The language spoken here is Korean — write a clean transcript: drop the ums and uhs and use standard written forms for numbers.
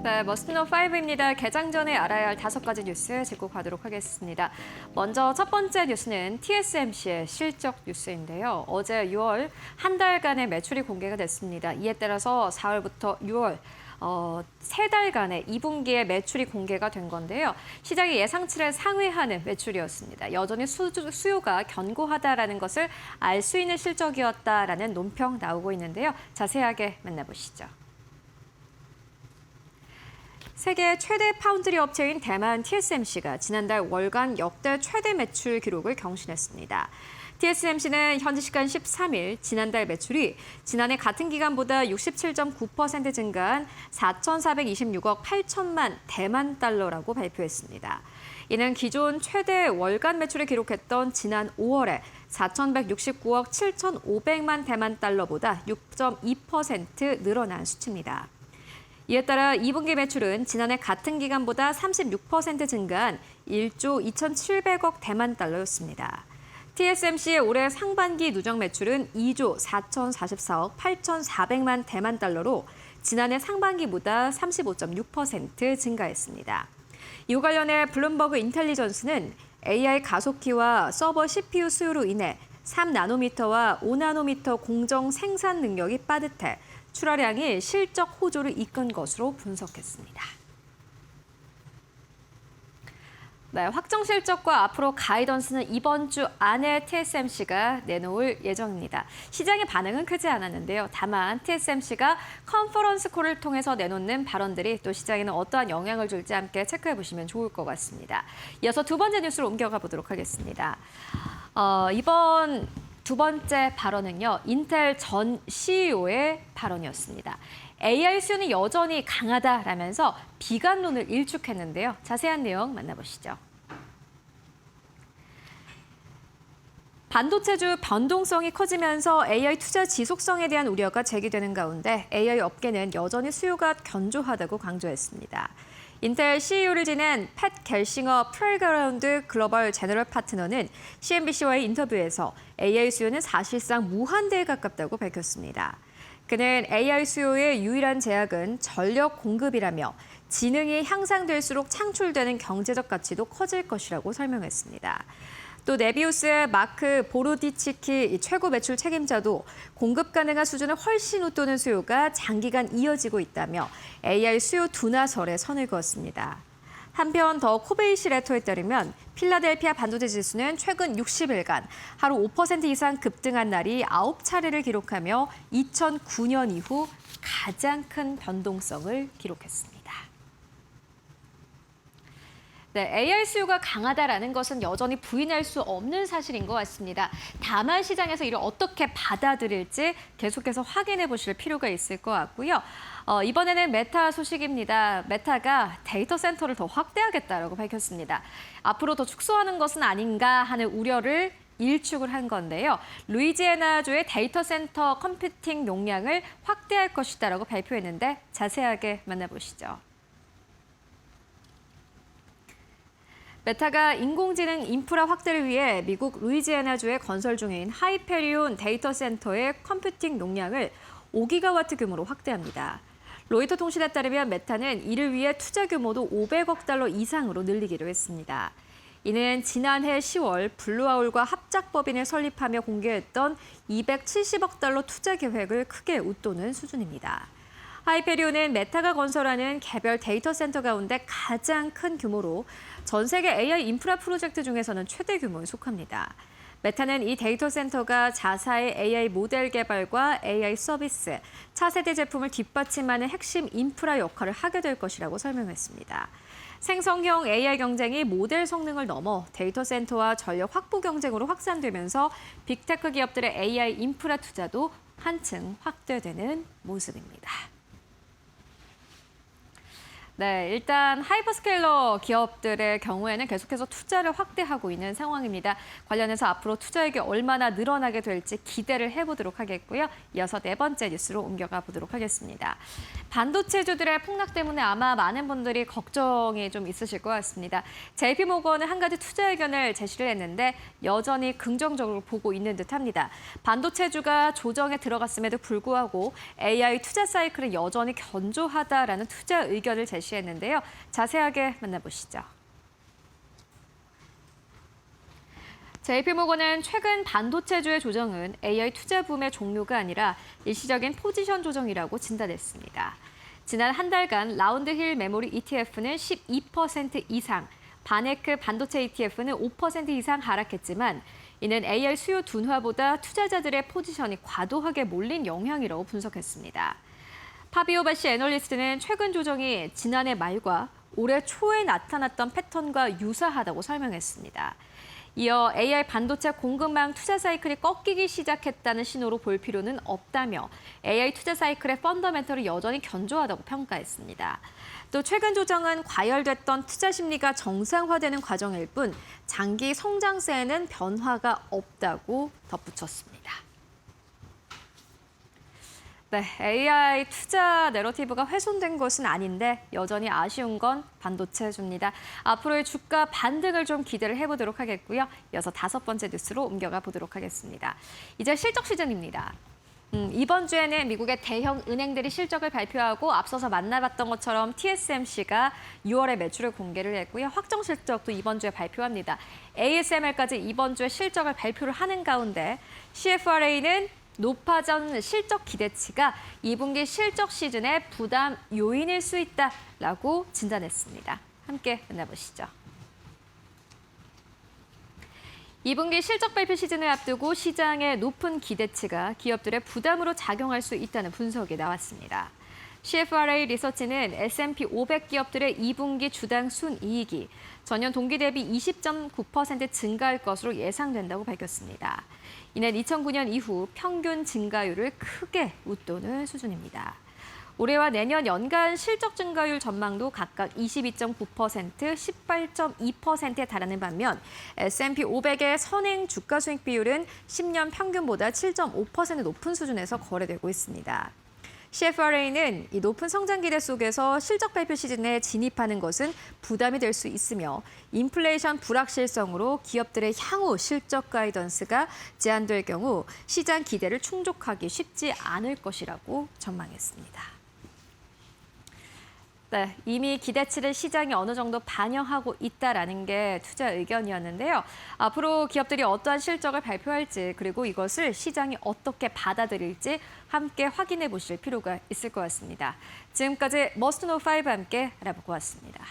네, 머스트노5입니다. 개장 전에 알아야 할 5가지 뉴스 짚고 가도록 하겠습니다. 먼저 첫 번째 뉴스는 TSMC의 실적 뉴스인데요. 어제 6월 한 달간의 매출이 공개가 됐습니다. 이에 따라서 4월부터 6월 3달간의 2분기의 매출이 공개가 된 건데요. 시장의 예상치를 상회하는 매출이었습니다. 여전히 수요가 견고하다라는 것을 알 수 있는 실적이었다라는 논평 나오고 있는데요. 자세하게 만나보시죠. 세계 최대 파운드리 업체인 대만 TSMC가 지난달 월간 역대 최대 매출 기록을 경신했습니다. TSMC는 현지 시간 13일 지난달 매출이 지난해 같은 기간보다 67.9% 증가한 4,426억 8천만 대만 달러라고 발표했습니다. 이는 기존 최대 월간 매출을 기록했던 지난 5월에 4,169억 7,500만 대만 달러보다 6.2% 늘어난 수치입니다. 이에 따라 2분기 매출은 지난해 같은 기간보다 36% 증가한 1조 2,700억 대만 달러였습니다. TSMC의 올해 상반기 누적 매출은 2조 4,044억 8,400만 대만 달러로 지난해 상반기보다 35.6% 증가했습니다. 이와 관련해 블룸버그 인텔리전스는 AI 가속기와 서버 CPU 수요로 인해 3나노미터와 5나노미터 공정 생산 능력이 빠듯해 출하량이 실적 호조를 이끈 것으로 분석했습니다. 네, 확정 실적과 앞으로 가이던스는 이번 주 안에 TSMC가 내놓을 예정입니다. 시장의 반응은 크지 않았는데요. 다만 TSMC가 컨퍼런스 콜을 통해서 내놓는 발언들이 또 시장에는 어떠한 영향을 줄지 함께 체크해 보시면 좋을 것 같습니다. 이어서 두 번째 뉴스로 옮겨가 보도록 하겠습니다. 이번 두 번째 발언은요, 인텔 전 CEO의 발언이었습니다. AI 수요는 여전히 강하다라면서 비관론을 일축했는데요. 자세한 내용 만나보시죠. 반도체주 변동성이 커지면서 AI 투자 지속성에 대한 우려가 제기되는 가운데 AI 업계는 여전히 수요가 견조하다고 강조했습니다. 인텔 CEO를 지낸 팻 겔싱어 프레그라운드 글로벌 제너럴 파트너는 CNBC와의 인터뷰에서 AI 수요는 사실상 무한대에 가깝다고 밝혔습니다. 그는 AI 수요의 유일한 제약은 전력 공급이라며 지능이 향상될수록 창출되는 경제적 가치도 커질 것이라고 설명했습니다. 또 네비우스의 마크 보로디치키 최고 매출 책임자도 공급 가능한 수준을 훨씬 웃도는 수요가 장기간 이어지고 있다며 AI 수요 둔화설에 선을 그었습니다. 한편 더 코베이시 레터에 따르면 필라델피아 반도체 지수는 최근 60일간 하루 5% 이상 급등한 날이 9차례를 기록하며 2009년 이후 가장 큰 변동성을 기록했습니다. 네, AI 수요가 강하다라는 것은 여전히 부인할 수 없는 사실인 것 같습니다. 다만 시장에서 이를 어떻게 받아들일지 계속해서 확인해 보실 필요가 있을 것 같고요. 이번에는 메타 소식입니다. 메타가 데이터 센터를 더 확대하겠다라고 밝혔습니다. 앞으로 더 축소하는 것은 아닌가 하는 우려를 일축을 한 건데요. 루이지애나주의 데이터 센터 컴퓨팅 용량을 확대할 것이다라고 발표했는데 자세하게 만나보시죠. 메타가 인공지능 인프라 확대를 위해 미국 루이지애나주에 건설 중인 하이페리온 데이터 센터의 컴퓨팅 용량을 5기가와트 규모로 확대합니다. 로이터 통신에 따르면 메타는 이를 위해 투자 규모도 500억 달러 이상으로 늘리기로 했습니다. 이는 지난해 10월 블루아울과 합작법인을 설립하며 공개했던 270억 달러 투자 계획을 크게 웃도는 수준입니다. 하이페리온은 메타가 건설하는 개별 데이터 센터 가운데 가장 큰 규모로 전 세계 AI 인프라 프로젝트 중에서는 최대 규모에 속합니다. 메타는 이 데이터 센터가 자사의 AI 모델 개발과 AI 서비스, 차세대 제품을 뒷받침하는 핵심 인프라 역할을 하게 될 것이라고 설명했습니다. 생성형 AI 경쟁이 모델 성능을 넘어 데이터 센터와 전력 확보 경쟁으로 확산되면서 빅테크 기업들의 AI 인프라 투자도 한층 확대되는 모습입니다. 네, 일단 하이퍼스케일러 기업들의 경우에는 계속해서 투자를 확대하고 있는 상황입니다. 관련해서 앞으로 투자액이 얼마나 늘어나게 될지 기대를 해보도록 하겠고요. 이어서 네 번째 뉴스로 옮겨가 보도록 하겠습니다. 반도체주들의 폭락 때문에 아마 많은 분들이 걱정이 좀 있으실 것 같습니다. JP모건은 한 가지 투자 의견을 제시를 했는데 여전히 긍정적으로 보고 있는 듯합니다. 반도체주가 조정에 들어갔음에도 불구하고 AI 투자 사이클은 여전히 견조하다라는 투자 의견을 제시했는데요. 자세하게 만나보시죠. JP모건은 최근 반도체주의 조정은 AI 투자 붐의 종료가 아니라 일시적인 포지션 조정이라고 진단했습니다. 지난 한 달간 라운드힐 메모리 ETF는 12% 이상, 바네크 반도체 ETF는 5% 이상 하락했지만 이는 AI 수요 둔화보다 투자자들의 포지션이 과도하게 몰린 영향이라고 분석했습니다. 파비오 바시 애널리스트는 최근 조정이 지난해 말과 올해 초에 나타났던 패턴과 유사하다고 설명했습니다. 이어 AI 반도체 공급망 투자 사이클이 꺾이기 시작했다는 신호로 볼 필요는 없다며 AI 투자 사이클의 펀더멘털이 여전히 견조하다고 평가했습니다. 또 최근 조정은 과열됐던 투자 심리가 정상화되는 과정일 뿐 장기 성장세에는 변화가 없다고 덧붙였습니다. 네, AI 투자 내러티브가 훼손된 것은 아닌데 여전히 아쉬운 건 반도체주입니다. 앞으로의 주가 반등을 좀 기대를 해보도록 하겠고요. 이어서 다섯 번째 뉴스로 옮겨가 보도록 하겠습니다. 이제 실적 시즌입니다. 이번 주에는 미국의 대형 은행들이 실적을 발표하고 앞서서 만나봤던 것처럼 TSMC가 6월에 매출을 공개를 했고요. 확정 실적도 이번 주에 발표합니다. ASML까지 이번 주에 실적을 발표를 하는 가운데 CFRA는 높아진 실적 기대치가 2분기 실적 시즌의 부담 요인일 수 있다라고 진단했습니다. 함께 만나보시죠. 2분기 실적 발표 시즌을 앞두고 시장의 높은 기대치가 기업들의 부담으로 작용할 수 있다는 분석이 나왔습니다. CFRA 리서치는 S&P 500 기업들의 2분기 주당 순이익이 전년 동기 대비 20.9% 증가할 것으로 예상된다고 밝혔습니다. 이는 2009년 이후 평균 증가율을 크게 웃도는 수준입니다. 올해와 내년 연간 실적 증가율 전망도 각각 22.9%, 18.2%에 달하는 반면 S&P 500의 선행 주가 수익 비율은 10년 평균보다 7.5% 높은 수준에서 거래되고 있습니다. CFRA는 이 높은 성장 기대 속에서 실적 발표 시즌에 진입하는 것은 부담이 될 수 있으며 인플레이션 불확실성으로 기업들의 향후 실적 가이던스가 제한될 경우 시장 기대를 충족하기 쉽지 않을 것이라고 전망했습니다. 네, 이미 기대치를 시장이 어느 정도 반영하고 있다라는 게 투자 의견이었는데요. 앞으로 기업들이 어떠한 실적을 발표할지 그리고 이것을 시장이 어떻게 받아들일지 함께 확인해 보실 필요가 있을 것 같습니다. 지금까지 머스트 노 5 함께 알아보고 왔습니다.